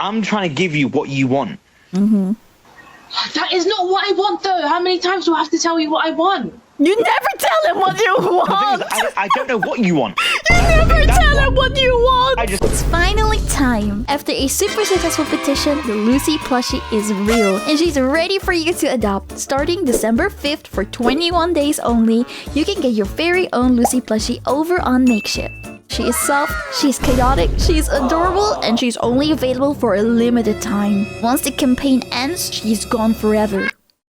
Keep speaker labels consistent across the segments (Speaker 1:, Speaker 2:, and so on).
Speaker 1: I'm trying to give you what you want.
Speaker 2: Mm-hmm.
Speaker 3: That is not what I want, though. How many times do I have to tell you what I want?
Speaker 2: You never tell him what you want.
Speaker 1: I don't know what you want.
Speaker 2: You never tell him what you want.
Speaker 4: It's finally time. After a super successful petition, the Lucy plushie is real and she's ready for you to adopt. Starting December 5th for 21 days only, you can get your very own Lucy plushie over on Makeshift. She is soft, she's chaotic, she's adorable, and she's only available for a limited time. Once the campaign ends, she's gone forever.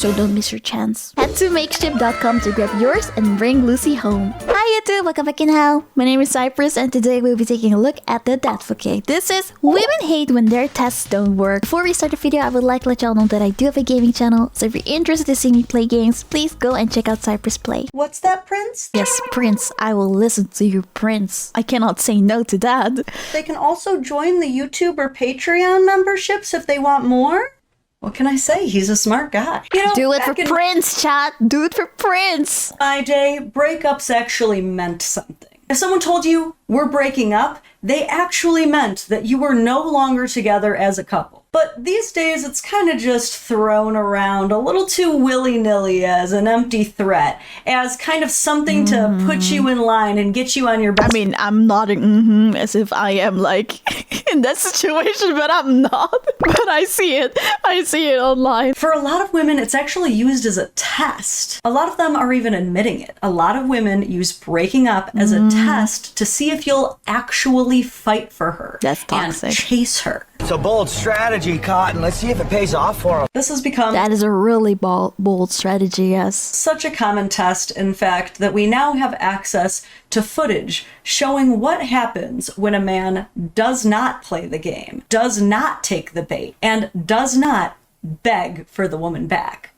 Speaker 4: So don't miss your chance. Head to makeshift.com to grab yours and bring Lucy home. Hi YouTube, welcome back in hell. My name is Cypress and today we'll be taking a look at the Advocate. This is Women Hate When Their Tests Don't Work. Before we start the video, I would like to let y'all know that I do have a gaming channel, so if you're interested to see me play games, please go and check out Cypress Play.
Speaker 2: What's that, Prince?
Speaker 4: Yes, Prince. I will listen to you, Prince. I cannot say no to that.
Speaker 2: They can also join the YouTube or Patreon memberships if they want more. What can I say? He's a smart guy. You know,
Speaker 4: Do it for
Speaker 2: back in
Speaker 4: Prince, chat. Do it for Prince.
Speaker 2: my day, breakups actually meant something. If someone told you we're breaking up, they actually meant that you were no longer together as a couple. But these days, it's kind of just thrown around a little too willy-nilly as an empty threat, as kind of something to put you in line and get you on your best.
Speaker 5: I mean, I'm nodding as if I am like in that situation, but I'm not. But I see it. I see it online.
Speaker 2: For a lot of women, it's actually used as a test. A lot of them are even admitting it. A lot of women use breaking up as a test to see if you'll actually fight for her.
Speaker 5: That's toxic.
Speaker 2: And chase her.
Speaker 6: It's a bold strategy, Cotton. Let's see if it pays off for him.
Speaker 2: This has become
Speaker 4: That is a really bold strategy, yes.
Speaker 2: such a common test, in fact, that we now have access to footage showing what happens when a man does not play the game, does not take the bait, and does not beg for the woman back.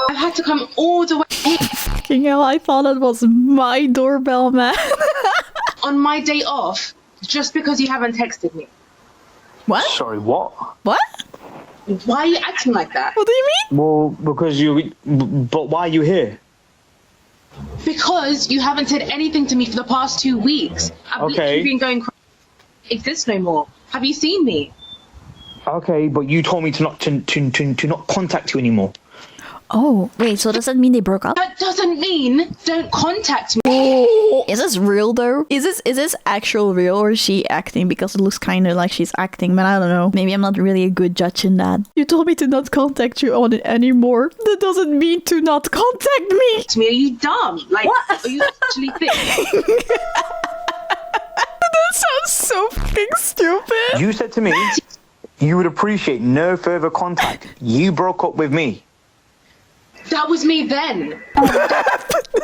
Speaker 3: I've had to come all the way
Speaker 5: Fucking hell, I thought it was my doorbell, man.
Speaker 3: on my day off just because you haven't texted me.
Speaker 5: What?
Speaker 1: Sorry, what?
Speaker 5: What?
Speaker 3: Why are you acting like that?
Speaker 5: What do you mean?
Speaker 1: Well, because but why are you here?
Speaker 3: Because you haven't said anything to me for the past 2 weeks. I've literally been going crazy. Exist no more. Have you seen me?
Speaker 1: Okay, but you told me to not contact you anymore.
Speaker 4: Oh, wait, so does that mean they broke up?
Speaker 3: That doesn't mean don't contact me.
Speaker 5: Is this real though? Is this actual real or is she acting? Because it looks kind of like she's acting, but I don't know. Maybe I'm not really a good judge in that. You told me to not contact you on it anymore. That doesn't mean to not contact me.
Speaker 3: To me, are you dumb? Like,
Speaker 2: What?
Speaker 3: are you actually thick?
Speaker 5: That sounds so fucking stupid.
Speaker 1: You said to me you would appreciate no further contact. You broke up with me.
Speaker 3: That was me then.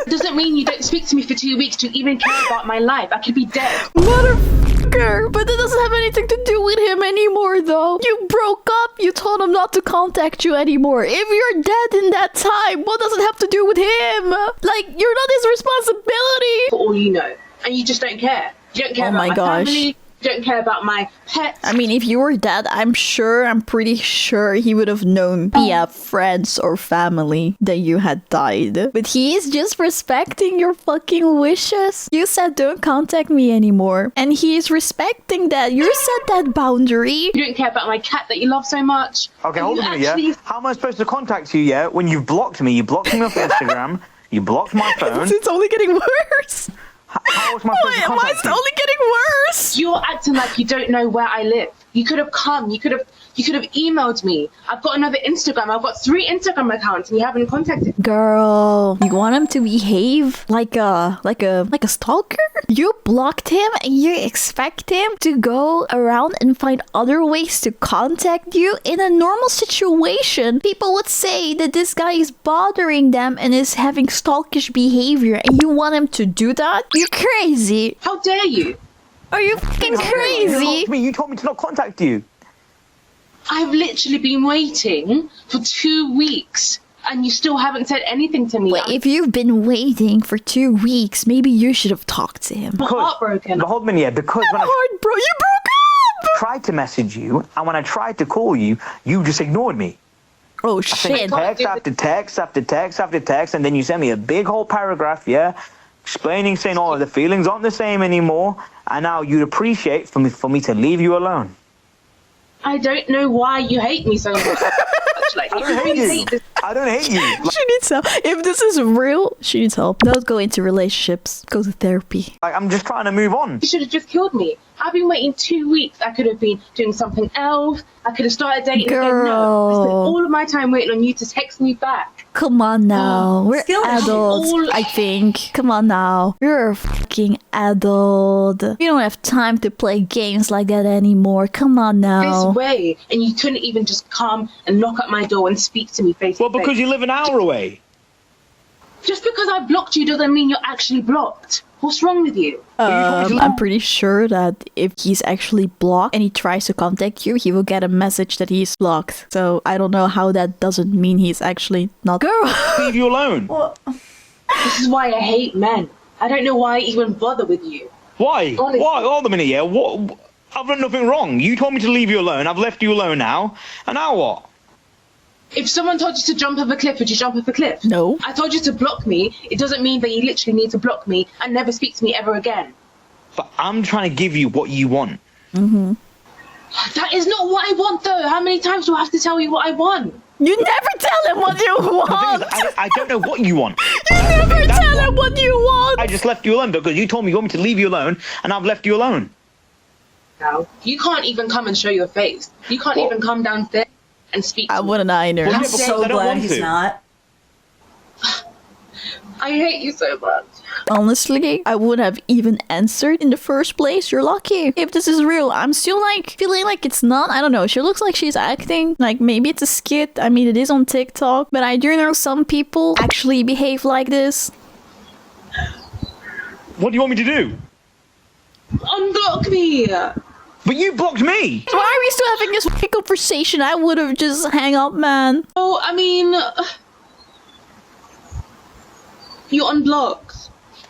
Speaker 3: Doesn't mean you don't speak to me for 2 weeks to even care about my life. I could be dead.
Speaker 5: Motherfucker. But that doesn't have anything to do with him anymore though. You broke up. You told him not to contact you anymore. If you're dead in that time, what does it have to do with him? Like, you're not his responsibility.
Speaker 3: For all you know. And you just don't care. You don't care
Speaker 5: Oh
Speaker 3: about
Speaker 5: my
Speaker 3: my
Speaker 5: gosh.
Speaker 3: family. You don't care about my pets.
Speaker 5: I mean, if you were dead, I'm pretty sure he would have known via friends or family that you had died. But he is just respecting your fucking wishes. You said don't contact me anymore. And he is respecting that. You set that boundary.
Speaker 3: You don't care about my cat that you love so much.
Speaker 1: Okay,
Speaker 3: And
Speaker 1: hold
Speaker 3: you
Speaker 1: on a minute, yeah? How am I supposed to contact you, yeah, when you've blocked me? You blocked me off Instagram. You blocked my phone.
Speaker 5: It's only getting worse.
Speaker 1: How am I supposed to
Speaker 5: Why is
Speaker 1: contact
Speaker 5: it
Speaker 1: you?
Speaker 5: only getting worse?
Speaker 3: You're acting like you don't know where I live. You could have come. You could have emailed me. I've got another Instagram. I've got 3 Instagram accounts, and you haven't contacted me.
Speaker 4: Girl, you want him to behave like a stalker? You blocked him and you expect him to go around and find other ways to contact you? In a normal situation, people would say that this guy is bothering them and is having stalkish behavior, and you want him to do that? You're crazy.
Speaker 3: How dare you?
Speaker 4: Are you fucking
Speaker 1: You
Speaker 4: crazy?
Speaker 1: told me to not contact you.
Speaker 3: I've literally been waiting for 2 weeks, and you still haven't said anything to me.
Speaker 4: Wait, if you've been waiting for 2 weeks, maybe you should have talked to him.
Speaker 3: I'm heartbroken.
Speaker 1: But hold on a minute, yeah, because when I
Speaker 5: Hard, bro. You broke up.
Speaker 1: tried to message you, and when I tried to call you, you just ignored me.
Speaker 5: Oh
Speaker 1: Sent
Speaker 5: shit.
Speaker 1: text after text after text after text, and then you sent me a big whole paragraph, yeah, explaining, saying, oh, the feelings aren't the same anymore, and now you'd appreciate for me to leave you alone.
Speaker 3: I don't know why you hate me so much. Like,
Speaker 1: I
Speaker 3: if
Speaker 1: don't
Speaker 3: you
Speaker 1: hate
Speaker 3: really
Speaker 1: you.
Speaker 3: hate this,
Speaker 1: I don't hate you. Like,
Speaker 5: She needs help. If this is real, she needs help. Don't go into relationships. Go to therapy.
Speaker 1: I'm just trying to move on.
Speaker 3: you should have just killed me. I've been waiting 2 weeks. I could have been doing something else. I could have started dating again. No, I spent
Speaker 5: Girl.
Speaker 3: all of my time waiting on you to text me back.
Speaker 5: Come on now. We're
Speaker 2: Skill issue.
Speaker 5: adults, I think. Come on now. You're a fucking adult. You don't have time to play games like that anymore. Come on now.
Speaker 3: This way, and you couldn't even just come and knock at my door and speak to me face
Speaker 1: Well,
Speaker 3: to face.
Speaker 1: because you live an hour away.
Speaker 3: Just because I blocked you doesn't mean you're actually blocked. What's wrong with you?
Speaker 5: I'm pretty sure that if he's actually blocked and he tries to contact you, he will get a message that he's blocked. So I don't know how that doesn't mean he's actually not. Girl!
Speaker 1: Leave you alone.
Speaker 2: Well,
Speaker 3: This is why I hate men. I don't know why I even bother with you.
Speaker 1: Why?
Speaker 3: Honestly.
Speaker 1: Why? Hold a minute, yeah. What? I've done nothing wrong. You told me to leave you alone. I've left you alone now. And now what?
Speaker 3: If someone told you to jump off a cliff, would you jump off a cliff?
Speaker 5: No.
Speaker 3: I told you to block me. It doesn't mean that you literally need to block me and never speak to me ever again.
Speaker 1: But I'm trying to give you what you want.
Speaker 3: That is not what I want, though. How many times do I have to tell you what I want?
Speaker 5: You never tell him what you
Speaker 1: The thing
Speaker 5: want!
Speaker 1: is, I don't know what you want.
Speaker 5: You never tell him what you want!
Speaker 1: I just left you alone because you told me you want me to leave you alone, and I've left you alone.
Speaker 3: Now, you can't even come and show your face. You can't even come downstairs and speak
Speaker 5: I
Speaker 3: to me.
Speaker 5: wouldn't either.
Speaker 1: Well,
Speaker 2: I'm
Speaker 1: yeah, because
Speaker 2: so
Speaker 1: I don't
Speaker 2: glad
Speaker 1: want
Speaker 2: he's
Speaker 1: to.
Speaker 2: not.
Speaker 3: I hate you so much.
Speaker 5: Honestly, I would have even answered in the first place. You're lucky. If this is real, I'm still like feeling like it's not. I don't know. She looks like she's acting. Like maybe it's a skit. I mean, it is on TikTok, but I do know some people actually behave like this.
Speaker 1: What do you want me to do?
Speaker 3: Unblock me!
Speaker 1: But you blocked me.
Speaker 5: Why are we still having this fucking conversation? I would have just hang up, man.
Speaker 3: Oh, I mean... You unblocked.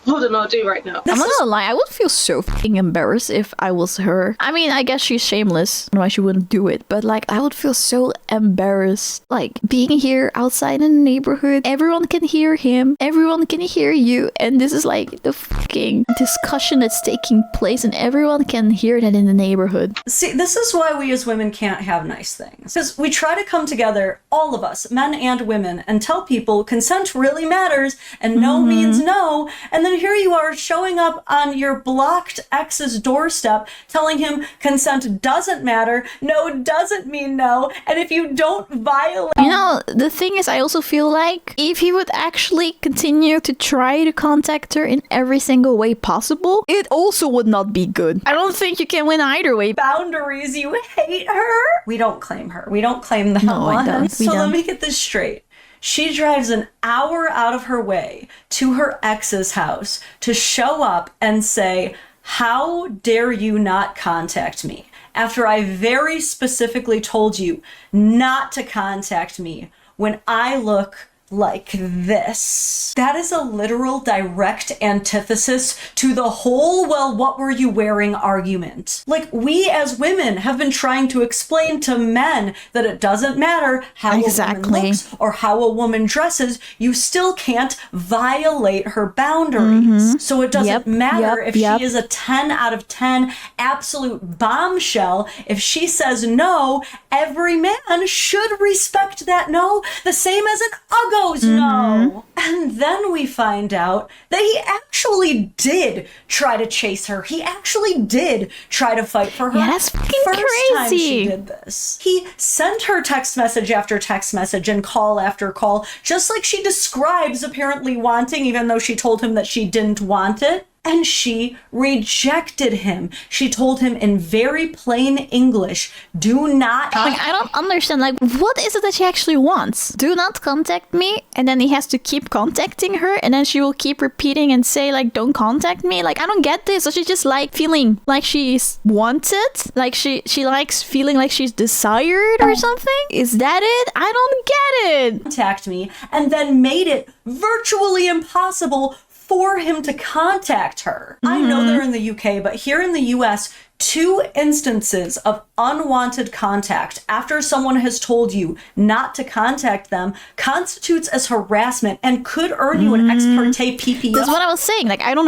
Speaker 3: Hold on, I'll do it right now.
Speaker 5: I'm not gonna lie, I would feel so fucking embarrassed if I was her. I mean, I guess she's shameless. Otherwise, she wouldn't do it. But, like, I would feel so embarrassed. Like, being here outside in the neighborhood, everyone can hear him, everyone can hear you. And this is, like, the fucking discussion that's taking place, and everyone can hear that in the neighborhood.
Speaker 2: See, this is why we as women can't have nice things. Because we try to come together, all of us, men and women, and tell people consent really matters and no means no. And then here you are showing up on your blocked ex's doorstep telling him consent doesn't matter, no doesn't mean no, and if you don't violate...
Speaker 5: You know, the thing is, I also feel like if he would actually continue to try to contact her in every single way possible, it also would not be good. I don't think you can win either way.
Speaker 2: boundaries, you hate her? We don't claim her. We don't claim that
Speaker 5: No, I
Speaker 2: one.
Speaker 5: don't. We
Speaker 2: So let
Speaker 5: don't.
Speaker 2: me get this straight. She drives an hour out of her way to her ex's house to show up and say, "How dare you not contact me?" After I very specifically told you not to contact me when I look like this. That is a literal direct antithesis to the whole, well, what were you wearing argument. Like, we as women have been trying to explain to men that it doesn't matter how a
Speaker 5: Exactly.
Speaker 2: woman looks or how a woman dresses, you still can't violate her boundaries. So it doesn't matter if she is a 10 out of 10 absolute bombshell. If she says no, every man should respect that no, the same as an goes no. And then we find out that he actually did try to chase her. He actually did try to fight for her.
Speaker 5: Yeah, that's fucking
Speaker 2: First time she
Speaker 5: crazy.
Speaker 2: did this. He sent her text message after text message and call after call, just like she describes apparently wanting, even though she told him that she didn't want it. And she rejected him. She told him in very plain English, do not...
Speaker 5: Like, I don't understand, like, what is it that she actually wants? Do not contact me, and then he has to keep contacting her, and then she will keep repeating and say, like, don't contact me? Like, I don't get this. So she's just, like, feeling like she's wanted? Like, she likes feeling like she's desired or something? Is that it? I don't get it.
Speaker 2: contact me, and then made it virtually impossible for him to contact her. I know they're in the UK, but here in the US, 2 instances of unwanted contact after someone has told you not to contact them constitutes as harassment and could earn you an ex parte PPO.
Speaker 5: That's what I was saying. Like, I don't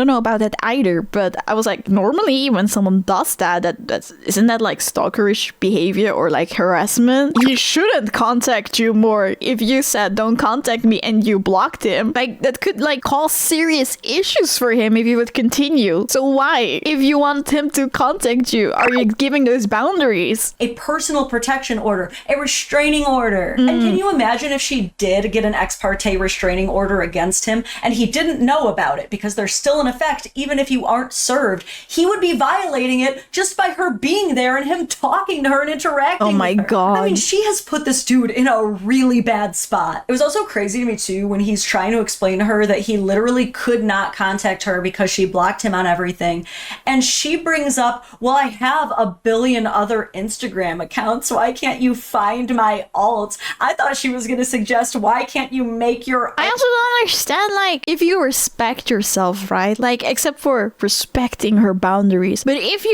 Speaker 5: know about that either, but I was like, normally when someone does that's isn't that like stalkerish behavior or like harassment? He shouldn't contact you more. If you said don't contact me and you blocked him, like that could like cause serious issues for him if you would continue. So why, if you want him to contact you, are you giving those boundaries?
Speaker 2: A personal protection order, a restraining order. And can you imagine if she did get an ex parte restraining order against him and he didn't know about it because they're still in effect even if you aren't served? He would be violating it just by her being there and him talking to her and interacting
Speaker 5: Oh my
Speaker 2: with her.
Speaker 5: God.
Speaker 2: I mean, she has put this dude in a really bad spot. It was also crazy to me too when he's trying to explain to her that he literally could not contact her because she blocked him on everything. And she brings up, well, I have a billion other Instagram accounts. Why can't you find my alts? I thought she was going to suggest, why can't you make your...
Speaker 5: I also don't understand, like, if you respect yourself, right? Like, except for respecting her boundaries. But if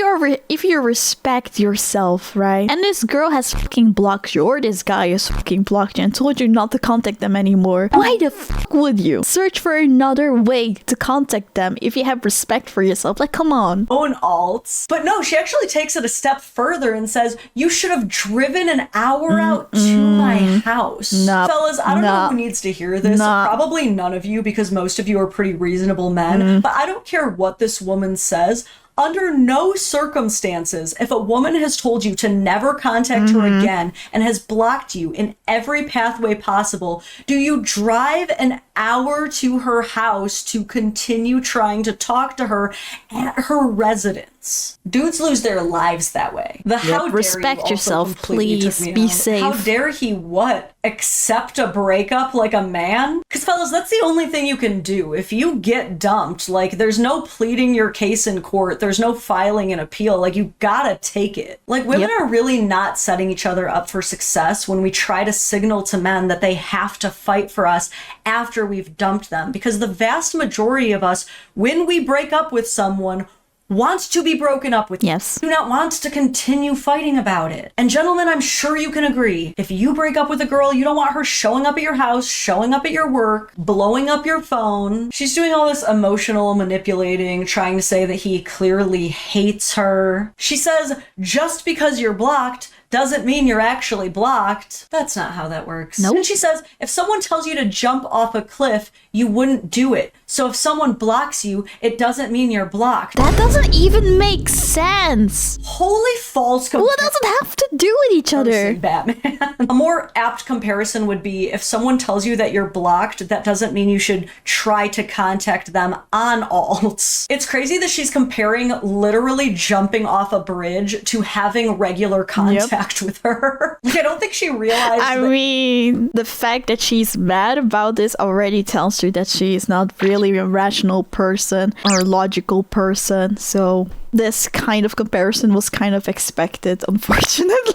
Speaker 5: you respect yourself, right? And this girl has fucking blocked you, or this guy has fucking blocked you and told you not to contact them anymore. Why the fuck would you search for another way to contact them if you have respect for yourself? Like, come on.
Speaker 2: Own alts. But no, she actually takes it a step further and says, you should have driven an hour out to my house.
Speaker 5: Nah.
Speaker 2: Fellas, I don't know who needs to hear this. Probably none of you, because most of you are pretty reasonable men. But I don't care what this woman says. Under no circumstances, if a woman has told you to never contact her again and has blocked you in every pathway possible, do you drive an hour to her house to continue trying to talk to her at her residence? Dudes lose their lives that way. How dare
Speaker 5: respect
Speaker 2: you also
Speaker 5: yourself,
Speaker 2: completely took
Speaker 5: please.
Speaker 2: me
Speaker 5: Be
Speaker 2: out.
Speaker 5: safe.
Speaker 2: How dare he what? Accept a breakup like a man? Because fellas, that's the only thing you can do. If you get dumped, like there's no pleading your case in court. There's no filing an appeal. Like you gotta take it. Like women are really not setting each other up for success when we try to signal to men that they have to fight for us after we've dumped them. Because the vast majority of us, when we break up with someone, wants to be broken up with.
Speaker 5: Yes.
Speaker 2: Do not want to continue fighting about it. And gentlemen, I'm sure you can agree. If you break up with a girl, you don't want her showing up at your house, showing up at your work, blowing up your phone. She's doing all this emotional manipulating, trying to say that he clearly hates her. She says, just because you're blocked doesn't mean you're actually blocked. That's not how that works.
Speaker 5: Nope.
Speaker 2: And she says, if someone tells you to jump off a cliff, you wouldn't do it. So if someone blocks you, it doesn't mean you're blocked.
Speaker 5: That doesn't even make sense.
Speaker 2: Wholly false
Speaker 5: What does it have to do with each other?
Speaker 2: Batman. A more apt comparison would be if someone tells you that you're blocked, that doesn't mean you should try to contact them on alts. It's crazy that she's comparing literally jumping off a bridge to having regular contact with her. Like, I don't think she realized
Speaker 5: I mean, the fact that she's mad about this already tells you that she's not really a rational person or a logical person. So this kind of comparison was kind of expected, unfortunately.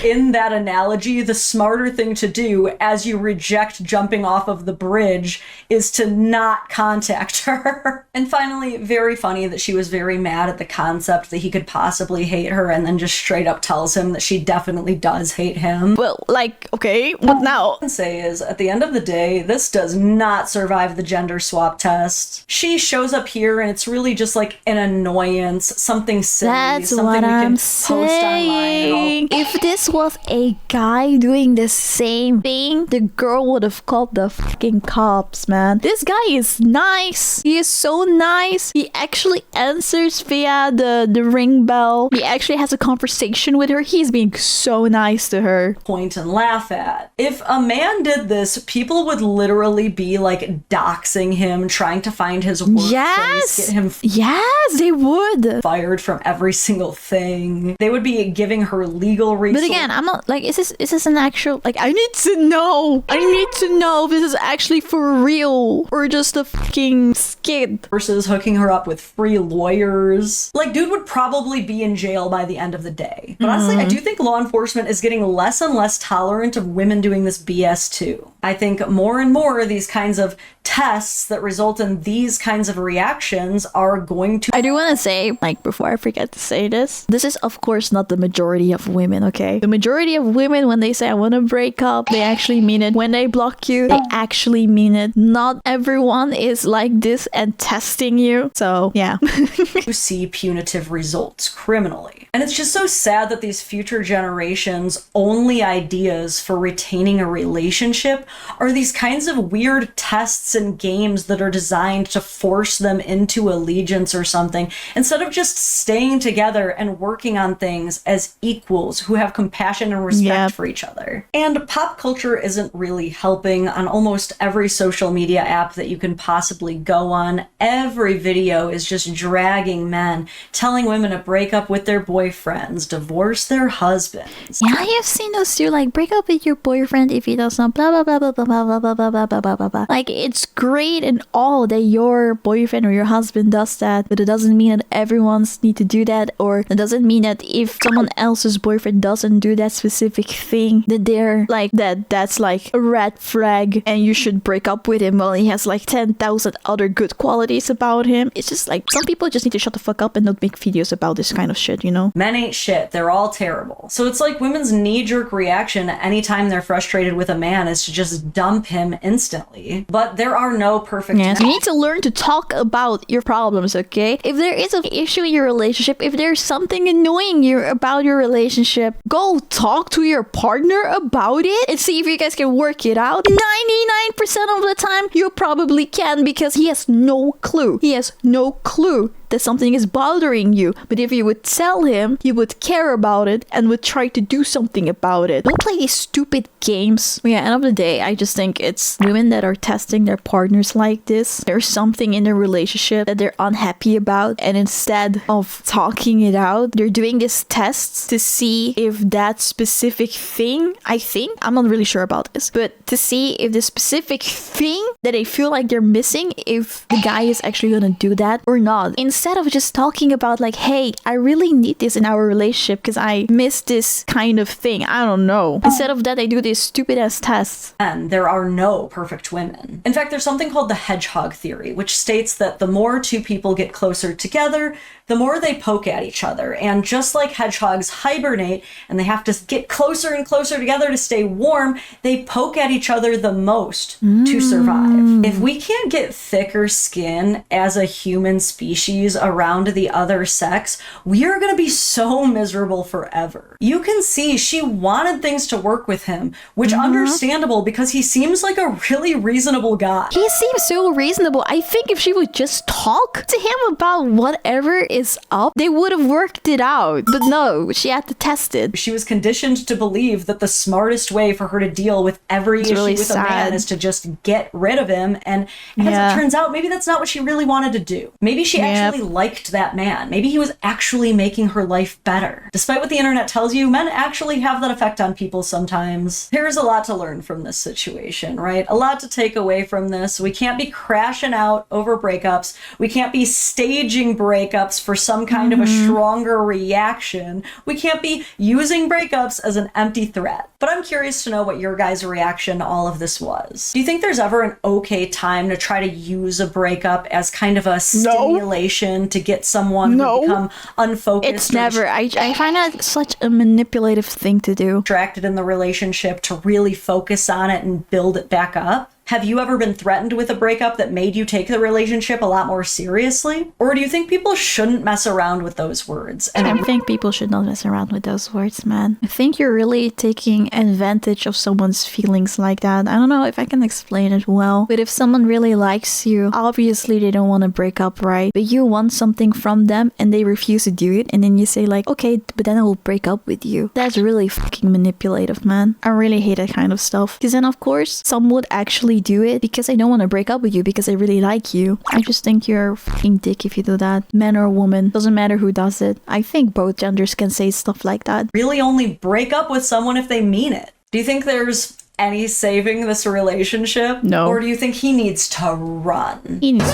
Speaker 2: In that analogy, the smarter thing to do as you reject jumping off of the bridge is to not contact her. And finally, very funny that she was very mad at the concept that he could possibly hate her and then just straight up tells him that she definitely does hate him.
Speaker 5: Well, like, okay, what now?
Speaker 2: All I can say is, at the end of the day, this does not survive the gender swap test. She shows up here and it's really just like an annoyance, something silly,
Speaker 5: That's
Speaker 2: something
Speaker 5: what
Speaker 2: we can
Speaker 5: I'm
Speaker 2: post online.
Speaker 5: saying. If this was a guy doing the same thing, the girl would have called the fucking cops, man. This guy is nice. He is so nice. He actually answers via the ring bell. He actually has a conversation with her. He's being so nice to her.
Speaker 2: Point and laugh at. If a man did this, people would literally be like doxing him, trying to find his workplace, get him
Speaker 5: Yes, they would.
Speaker 2: fired from every single thing. They would be giving her legal
Speaker 5: But
Speaker 2: resources.
Speaker 5: again, I'm not like, is this an actual, like, I need to know. I need to know if this is actually for real or just a fucking skit.
Speaker 2: Versus hooking her up with free lawyers. Like, dude would probably be in jail by the end of the day. But honestly, I do think law enforcement is getting less and less tolerant of women doing this BS too. I think more and more these kinds of tests that result in these kinds of reactions are going to...
Speaker 5: I do want to say, like, before I forget to say this is of course not the majority of women, okay? The majority of women, when they say I want to break up, they actually mean it. When they block you, they actually mean it. Not everyone is like this and testing you. So, yeah.
Speaker 2: to see punitive results criminally. And it's just so sad that these future generations' only ideas for retaining a relationship are these kinds of weird tests and games that are designed to force them into allegiance or something, instead of just staying together and working on things as equals who have compassion and respect for each other. And pop culture isn't really helping. On almost every social media app that you can possibly go on, every video is just dragging men, telling women to break up with their boyfriends, divorce their husbands.
Speaker 5: Yeah, I have seen those too, like, break up with your boyfriend if he does not blah blah blah blah blah blah blah blah blah blah blah blah blah. Like, it's great and all that your boyfriend or your husband does that, but it doesn't mean that everyone's need to do that, or it doesn't mean that if someone else's boyfriend doesn't do that specific thing, that they're like that's like a red flag and you should break up with him while he has like 10,000 other good qualities about him. It's just like, some people just need to shut the fuck up and not make videos about this kind of shit, you know?
Speaker 2: Men ain't shit. They're all terrible. So it's like women's knee-jerk reaction anytime they're frustrated with a man is to just dump him instantly. But there are no perfect men.
Speaker 5: You need to learn to talk about your problems, okay? If there is an issue in your relationship, if there's something annoying you about your relationship, go talk to your partner about it and see if you guys can work it out. 99% of the time, you probably can, because he has no clue. He has no clue that something is bothering you. But if you would tell him, he would care about it and would try to do something about it. Don't play these stupid games. But yeah, end of the day, I just think it's women that are testing their partners like this. There's something in their relationship that they're unhappy about, and instead of talking it out, they're doing these tests to see if that specific thing, I'm not really sure about this, but to see if the specific thing that they feel like they're missing, if the guy is actually gonna do that or not. Instead of just talking about like, hey, I really need this in our relationship because I miss this kind of thing. I don't know. Instead of that, they do these stupid ass tests.
Speaker 2: And there are no perfect women. In fact, there's something called the hedgehog theory, which states that the more two people get closer together, the more they poke at each other. And just like hedgehogs hibernate and they have to get closer and closer together to stay warm, they poke at each other the most to survive. If we can't get thicker skin as a human species around the other sex, we are going to be so miserable forever. You can see she wanted things to work with him, which understandable, because he seems like a really reasonable guy.
Speaker 5: He seems so reasonable. I think if she would just talk to him about whatever is up, they would have worked it out. But no, she had to test it.
Speaker 2: She was conditioned to believe that the smartest way for her to deal with every issue
Speaker 5: really
Speaker 2: with a man is to just get rid of him. And as it turns out, maybe that's not what she really wanted to do. Maybe she actually liked that man. Maybe he was actually making her life better. Despite what the internet tells you, men actually have that effect on people sometimes. There's a lot to learn from this situation, right? A lot to take away from this. We can't be crashing out over breakups. We can't be staging breakups for some kind of a stronger reaction. We can't be using breakups as an empty threat. But I'm curious to know what your guys' reaction to all of this was. Do you think there's ever an okay time to try to use a breakup as kind of a stimulation to get someone to become unfocused?
Speaker 5: It's never. I find that such a manipulative thing to do.
Speaker 2: Distracted in the relationship to really focus on it and build it back up? Have you ever been threatened with a breakup that made you take the relationship a lot more seriously? Or do you think people shouldn't mess around with those words? And
Speaker 5: I think people should not mess around with those words, man. I think you're really taking advantage of someone's feelings like that. I don't know if I can explain it well, but if someone really likes you, obviously they don't want to break up, right? But you want something from them and they refuse to do it, and then you say like, okay, but then I will break up with you. That's really fucking manipulative, man. I really hate that kind of stuff. Because then, of course, some would actually do it because I don't want to break up with you because I really like you. I just think you're a fucking dick if you do that. Man or woman, doesn't matter who does it. I think both genders can say stuff like that.
Speaker 2: Really only break up with someone if they mean it. Do you think there's any saving this relationship?
Speaker 5: No.
Speaker 2: Or do you think he needs to run?
Speaker 5: He needs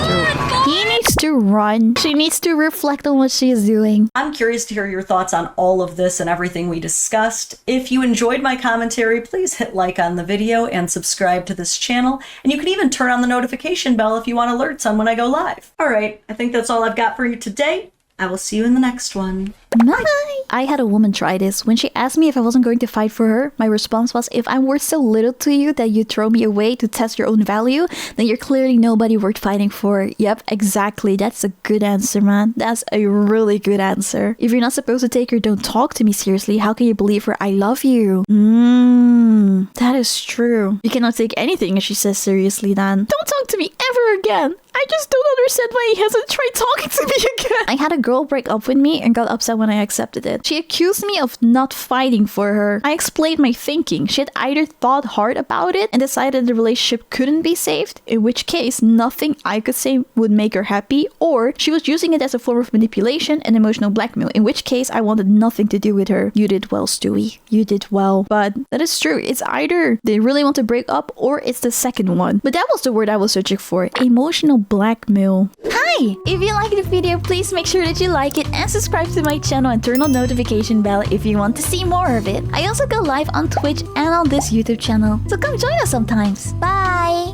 Speaker 5: to run. She needs to reflect on what she is doing.
Speaker 2: I'm curious to hear your thoughts on all of this and everything we discussed. If you enjoyed my commentary, please hit like on the video and subscribe to this channel. And you can even turn on the notification bell if you want alerts on when I go live. All right, I think that's all I've got for you today. I will see you in the next one.
Speaker 5: Bye. I had a woman try this. When she asked me if I wasn't going to fight for her, my response was, if I'm worth so little to you that you throw me away to test your own value, then you're clearly nobody worth fighting for. Yep, exactly. That's a good answer, man. That's a really good answer. If you're not supposed to take her don't talk to me seriously, how can you believe her I love you? That is true. You cannot take anything if she says seriously then. Don't talk to me ever again. I just don't understand why he hasn't tried talking to me again. I had a girl break up with me and got upset when I accepted it. She accused me of not fighting for her. I explained my thinking. She had either thought hard about it and decided the relationship couldn't be saved, in which case nothing I could say would make her happy, or she was using it as a form of manipulation and emotional blackmail, in which case I wanted nothing to do with her. You did well, Stewie. You did well. But that is true. It's either they really want to break up or it's the second one. But that was the word I was searching for. Emotional blackmail. Hi! If you like the video, please make sure that you like it and subscribe to my channel and turn on notification bell if you want to see more of it. I also go live on Twitch and on this YouTube channel, so come join us sometimes. Bye!